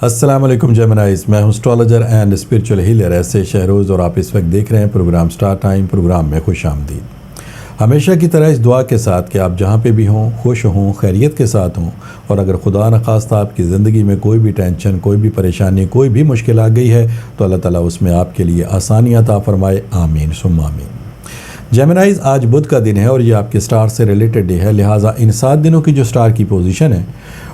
السلام علیکم جیمنائز، میں ہوں اسٹرالوجر اینڈ اسپرچول ہیلر ایسے شہروز، اور آپ اس وقت دیکھ رہے ہیں پروگرام سٹار ٹائم۔ پروگرام میں خوش آمدید۔ ہمیشہ کی طرح اس دعا کے ساتھ کہ آپ جہاں پہ بھی ہوں خوش ہوں، خیریت کے ساتھ ہوں، اور اگر خدا نخواستہ آپ کی زندگی میں کوئی بھی ٹینشن، کوئی بھی پریشانی، کوئی بھی مشکل آ گئی ہے تو اللہ تعالیٰ اس میں آپ کے لیے آسانی عطا فرمائے، آمین ثم آمین۔ جیمنائز، آج بدھ کا دن ہے اور یہ آپ کے سٹار سے ریلیٹڈ ڈے ہے، لہٰذا ان 7 دنوں کی جو سٹار کی پوزیشن ہے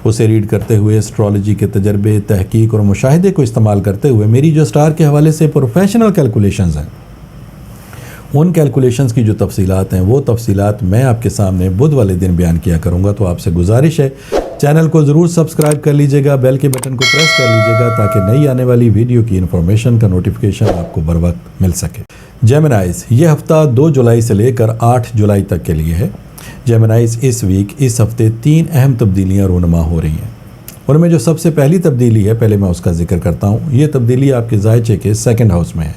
اسے ریڈ کرتے ہوئے اسٹرالوجی کے تجربے، تحقیق اور مشاہدے کو استعمال کرتے ہوئے میری جو سٹار کے حوالے سے پروفیشنل کیلکولیشنز ہیں، ان کیلکولیشنز کی جو تفصیلات ہیں وہ تفصیلات میں آپ کے سامنے بدھ والے دن بیان کیا کروں گا۔ تو آپ سے گزارش ہے چینل کو ضرور سبسکرائب کر لیجئے گا، بیل کے بٹن کو پریس کر لیجئے گا تاکہ نئی آنے والی ویڈیو کی انفارمیشن کا نوٹیفیکیشن آپ کو بر وقت مل سکے۔ جیمنائز، یہ ہفتہ 2 جولائی سے لے کر 8 جولائی تک کے لیے ہے۔ جیمنائز، اس ویک، اس ہفتے 3 اہم تبدیلیاں رونما ہو رہی ہیں۔ ان میں جو سب سے پہلی تبدیلی ہے، پہلے میں اس کا ذکر کرتا ہوں۔ یہ تبدیلی آپ کے زائچے کے 2nd ہاؤس میں ہے۔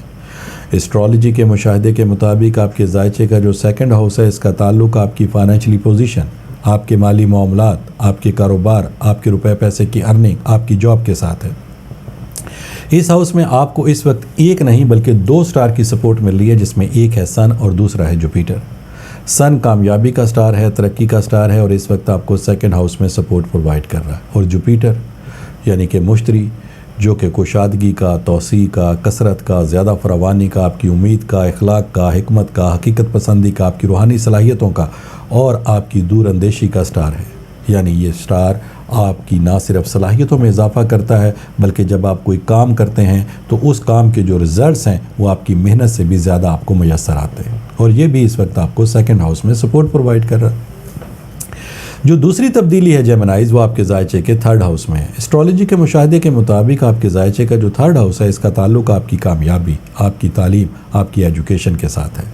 اسٹرالوجی کے مشاہدے کے مطابق آپ کے زائچے کا جو 2nd ہاؤس ہے، اس کا تعلق آپ کی فائنینشلی پوزیشن، آپ کے مالی معاملات، آپ کے کاروبار، آپ کے روپے پیسے کی ارننگ، آپ کی جاب کے ساتھ ہے۔ اس ہاؤس میں آپ کو اس وقت ایک نہیں بلکہ 2 سٹار کی سپورٹ مل رہی ہے، جس میں ایک ہے سن اور دوسرا ہے جوپیٹر۔ سن کامیابی کا سٹار ہے، ترقی کا سٹار ہے، اور اس وقت آپ کو 2nd ہاؤس میں سپورٹ پرووائڈ کر رہا ہے۔ اور جوپیٹر یعنی کہ مشتری، جو کہ کشادگی کا، توسیع کا، کثرت کا، زیادہ فراوانی کا، آپ کی امید کا، اخلاق کا، حکمت کا، حقیقت پسندی کا، آپ کی روحانی صلاحیتوں کا اور آپ کی دور اندیشی کا سٹار ہے۔ یعنی یہ سٹار آپ کی نہ صرف صلاحیتوں میں اضافہ کرتا ہے بلکہ جب آپ کوئی کام کرتے ہیں تو اس کام کے جو ریزلٹس ہیں وہ آپ کی محنت سے بھی زیادہ آپ کو میسر آتے ہیں، اور یہ بھی اس وقت آپ کو 2nd ہاؤس میں سپورٹ پرووائڈ کر رہا ہے۔ جو دوسری تبدیلی ہے جیمنائز، وہ آپ کے زائچے کے 3rd ہاؤس میں ہے۔ اسٹرالوجی کے مشاہدے کے مطابق آپ کے زائچے کا جو 3rd ہاؤس ہے، اس کا تعلق آپ کی کامیابی، آپ کی تعلیم، آپ کی ایجوکیشن کے ساتھ ہے۔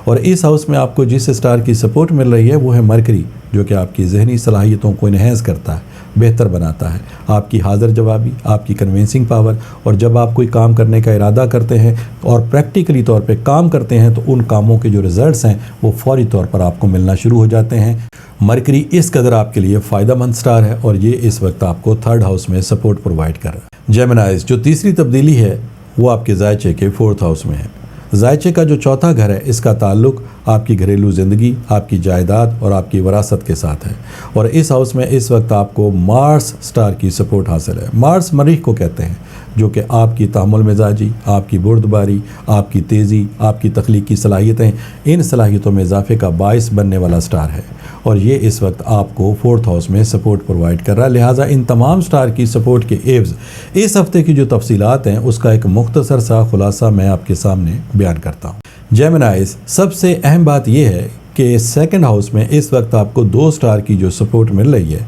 اور اس ہاؤس میں آپ کو جس سٹار کی سپورٹ مل رہی ہے وہ ہے مرکری، جو کہ آپ کی ذہنی صلاحیتوں کو انہینس کرتا ہے، بہتر بناتا ہے، آپ کی حاضر جوابی، آپ کی کنونسنگ پاور، اور جب آپ کوئی کام کرنے کا ارادہ کرتے ہیں اور پریکٹیکلی طور پہ کام کرتے ہیں تو ان کاموں کے جو ریزلٹس ہیں وہ فوری طور پر آپ کو ملنا شروع ہو جاتے ہیں۔ مرکری اس قدر آپ کے لیے فائدہ مند سٹار ہے اور یہ اس وقت آپ کو 3rd ہاؤس میں سپورٹ پرووائڈ کر رہا ہے۔ جیمنائز، جو تیسری تبدیلی ہے وہ آپ کے زائچے کے 4th ہاؤس میں ہے۔ زائچے کا جو 4تھا گھر ہے، اس کا تعلق آپ کی گھریلو زندگی، آپ کی جائیداد اور آپ کی وراثت کے ساتھ ہے، اور اس ہاؤس میں اس وقت آپ کو مارس سٹار کی سپورٹ حاصل ہے۔ مارس مریخ کو کہتے ہیں، جو کہ آپ کی تحمل مزاجی، آپ کی بردباری، آپ کی تیزی، آپ کی تخلیقی صلاحیتیں، ان صلاحیتوں میں اضافے کا باعث بننے والا سٹار ہے، اور یہ اس وقت آپ کو 4th ہاؤس میں سپورٹ پرووائڈ کر رہا ہے۔ لہٰذا ان تمام سٹار کی سپورٹ کے ایوز اس ہفتے کی جو تفصیلات ہیں اس کا ایک مختصر سا خلاصہ میں آپ کے سامنے بیان کرتا ہوں۔ جیمنائز، سب سے اہم بات یہ ہے کہ 2nd ہاؤس میں اس وقت آپ کو 2 سٹار کی جو سپورٹ مل رہی ہے،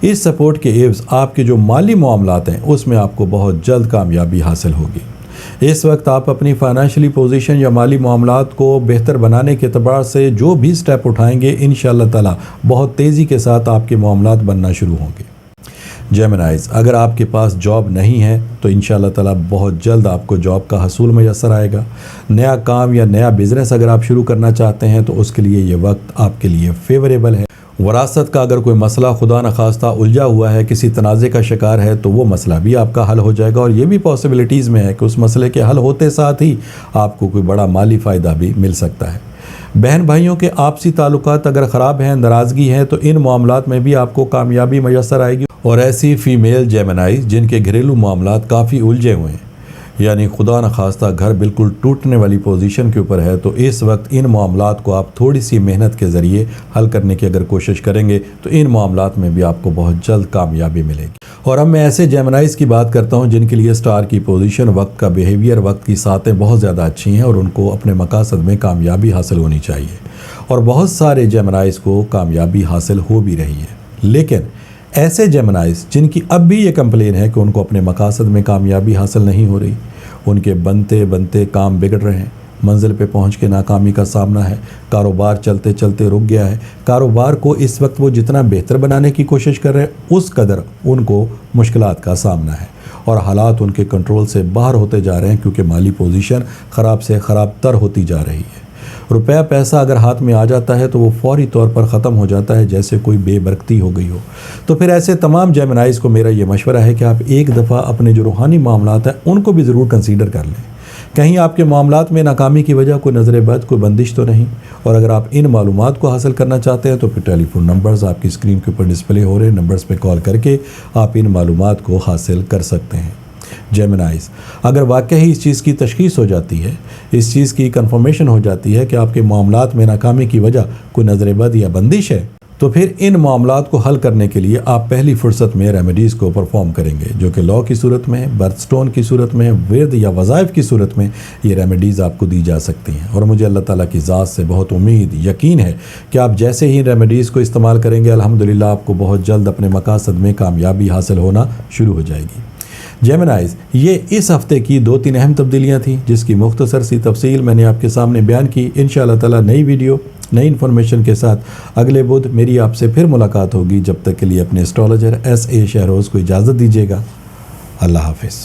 اس سپورٹ کے ایوز آپ کے جو مالی معاملات ہیں اس میں آپ کو بہت جلد کامیابی حاصل ہوگی۔ اس وقت آپ اپنی فائنینشلی پوزیشن یا مالی معاملات کو بہتر بنانے کے اعتبار سے جو بھی سٹیپ اٹھائیں گے، انشاءاللہ تعالی بہت تیزی کے ساتھ آپ کے معاملات بننا شروع ہوں گے۔ جیمنائز، اگر آپ کے پاس جاب نہیں ہے تو انشاءاللہ تعالی بہت جلد آپ کو جاب کا حصول میسر آئے گا۔ نیا کام یا نیا بزنس اگر آپ شروع کرنا چاہتے ہیں تو اس کے لیے یہ وقت آپ کے لیے فیوریبل ہے۔ وراثت کا اگر کوئی مسئلہ خدا نخواستہ الجھا ہوا ہے، کسی تنازع کا شکار ہے، تو وہ مسئلہ بھی آپ کا حل ہو جائے گا، اور یہ بھی پاسبلٹیز میں ہے کہ اس مسئلے کے حل ہوتے ساتھ ہی آپ کو کوئی بڑا مالی فائدہ بھی مل سکتا ہے۔ بہن بھائیوں کے آپسی تعلقات اگر خراب ہیں، ناراضگی ہے، تو ان معاملات میں بھی آپ کو کامیابی میسر آئے گی۔ اور ایسی فیمیل جیمنائز جن کے گھریلو معاملات کافی الجھے ہوئے ہیں، یعنی خدا نخواستہ گھر بالکل ٹوٹنے والی پوزیشن کے اوپر ہے، تو اس وقت ان معاملات کو آپ تھوڑی سی محنت کے ذریعے حل کرنے کی اگر کوشش کریں گے تو ان معاملات میں بھی آپ کو بہت جلد کامیابی ملے گی۔ اور اب میں ایسے جیمنائز کی بات کرتا ہوں جن کے لیے سٹار کی پوزیشن، وقت کا بیہیویئر، وقت کی ساعتیں بہت زیادہ اچھی ہیں اور ان کو اپنے مقاصد میں کامیابی حاصل ہونی چاہیے، اور بہت سارے جیمنائز کو کامیابی حاصل ہو بھی رہی ہے۔ لیکن ایسے جیمنائز جن کی اب بھی یہ کمپلین ہے کہ ان کو اپنے مقاصد میں کامیابی حاصل نہیں ہو رہی، ان کے بنتے بنتے کام بگڑ رہے ہیں، منزل پہ پہنچ کے ناکامی کا سامنا ہے، کاروبار چلتے چلتے رک گیا ہے، کاروبار کو اس وقت وہ جتنا بہتر بنانے کی کوشش کر رہے ہیں اس قدر ان کو مشکلات کا سامنا ہے، اور حالات ان کے کنٹرول سے باہر ہوتے جا رہے ہیں کیونکہ مالی پوزیشن خراب سے خراب تر ہوتی جا رہی ہے۔ روپیہ پیسہ اگر ہاتھ میں آ جاتا ہے تو وہ فوری طور پر ختم ہو جاتا ہے جیسے کوئی بے برکتی ہو گئی ہو۔ تو پھر ایسے تمام جیمنائز کو میرا یہ مشورہ ہے کہ آپ ایک دفعہ اپنے جو روحانی معاملات ہیں ان کو بھی ضرور کنسیڈر کر لیں، کہیں آپ کے معاملات میں ناکامی کی وجہ کوئی نظر بد، کوئی بندش تو نہیں۔ اور اگر آپ ان معلومات کو حاصل کرنا چاہتے ہیں تو پھر ٹیلی فون نمبرز آپ کی اسکرین کے اوپر ڈسپلے ہو رہے نمبرز پہ کال کر کے آپ ان معلومات کو حاصل کر سکتے ہیں۔ جیمنائز، اگر واقعی اس چیز کی تشخیص ہو جاتی ہے، اس چیز کی کنفرمیشن ہو جاتی ہے کہ آپ کے معاملات میں ناکامی کی وجہ کوئی نظر بد یا بندش ہے، تو پھر ان معاملات کو حل کرنے کے لیے آپ پہلی فرصت میں ریمیڈیز کو پرفارم کریں گے، جو کہ لا کی صورت میں، برتھ سٹون کی صورت میں، ورد یا وظائف کی صورت میں یہ ریمیڈیز آپ کو دی جا سکتی ہیں۔ اور مجھے اللہ تعالیٰ کی ذات سے بہت امید، یقین ہے کہ آپ جیسے ہی ریمیڈیز کو استعمال کریں گے الحمدللہ آپ کو بہت جلد اپنے مقاصد میں کامیابی حاصل ہونا شروع ہو جائے گی۔ جیمنائز، یہ اس ہفتے کی 2-3 اہم تبدیلیاں تھیں جس کی مختصر سی تفصیل میں نے آپ کے سامنے بیان کی۔ انشاءاللہ تعالیٰ نئی ویڈیو نئی انفارمیشن کے ساتھ اگلے بدھ میری آپ سے پھر ملاقات ہوگی۔ جب تک کے لیے اپنے اسٹرالوجر ایس اے شہروز کو اجازت دیجیے گا۔ اللہ حافظ۔